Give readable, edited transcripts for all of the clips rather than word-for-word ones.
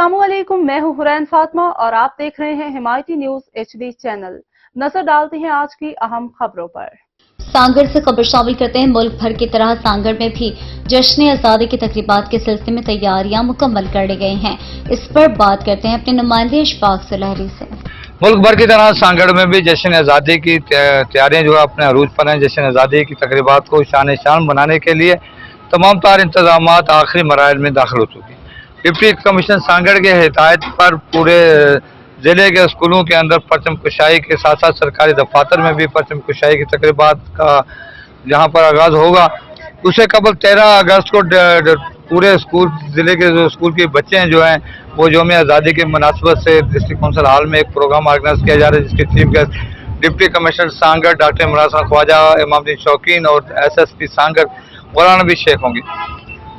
अस्सलामुअलैकुम, मैं हूं हुरैन फातिमा और आप देख रहे हैं हिमायती न्यूज HD चैनल। नजर डालते हैं आज की अहम खबरों पर। सांगड़ से खबर शामिल करते हैं। मुल्क भर की तरह सांगड़ में भी जश्न आज़ादी की तकरीबात के सिलसिले में तैयारियां मुकम्मल कर ली गई हैं। इस पर बात करते हैं अपने नुमाइंदे इशफाक सुलहरी से। मुल्क भर की तरह सांगड़ में भी जश्न आज़ादी की तैयारियां जो है अपने अरूज पर हैं। जश्न आज़ादी की तकरीबात को शान शान बनाने के लिए तमाम तार इंतजाम आखिरी मराहल में दाखिल हो चुके हैं। डिप्टी कमिश्नर सांगड़ के हिदायत पर पूरे ज़िले के स्कूलों के अंदर परचम कुशाई के साथ साथ सरकारी दफातर में भी परचम कुशाई की तकरीबात का जहाँ पर आगाज़ होगा। उससे कबल 13 अगस्त को पूरे स्कूल ज़िले के जो स्कूल के बच्चे हैं जो हैं वो यौम आज़ादी की मुनासबत से डिस्ट्रिक्ट काउंसिल हॉल में एक प्रोग्राम ऑर्गेनाइज किया जा रहा है, जिसके chief guest deputy commissioner Sanghar doctor Imran Khan Khawaja, Imamuddin Shaukeen और SSP सांगड़ मौलाना नबी शेख होंगे।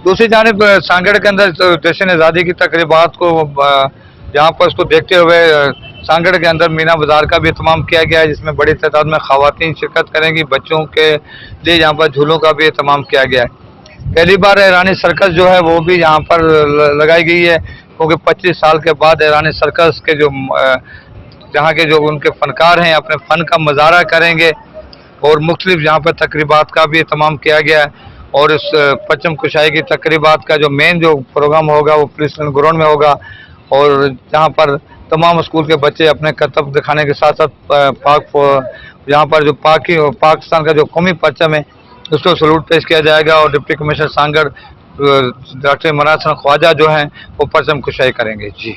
दूसरी जानिब सांगड़ के अंदर जश्न आज़ादी की तकरीबात को जहाँ पर उसको देखते हुए सांगड़ के अंदर मीना बाजार का भी एहतमाम किया गया है, जिसमें बड़ी तादाद में ख़वातीन शिरकत करेंगी। बच्चों के लिए यहाँ पर झूलों का भी एहतमाम किया गया है। पहली बार ईरानी सर्कस जो है वो भी यहाँ पर लगाई गई है, क्योंकि 25 साल के बाद ईरानी सर्कस के जो जहाँ के जो उनके फनकार हैं अपने फ़न का मुजाहरा करेंगे और मुख्तलिफ यहाँ पर तकरीबात का भी एहतमाम किया गया है। और इस परचम कुशाई की तकरीबात का जो मेन जो प्रोग्राम होगा वो पुलिस ग्राउंड में होगा, और जहाँ पर तमाम स्कूल के बच्चे अपने करतब दिखाने के साथ साथ यहाँ पर जो पाकिस्तान का जो कौमी परचम है उसको सलूट पेश किया जाएगा। और deputy commissioner Sanghar doctor Imran Khan Khawaja जो हैं वो परचम कुशाई करेंगे। जी।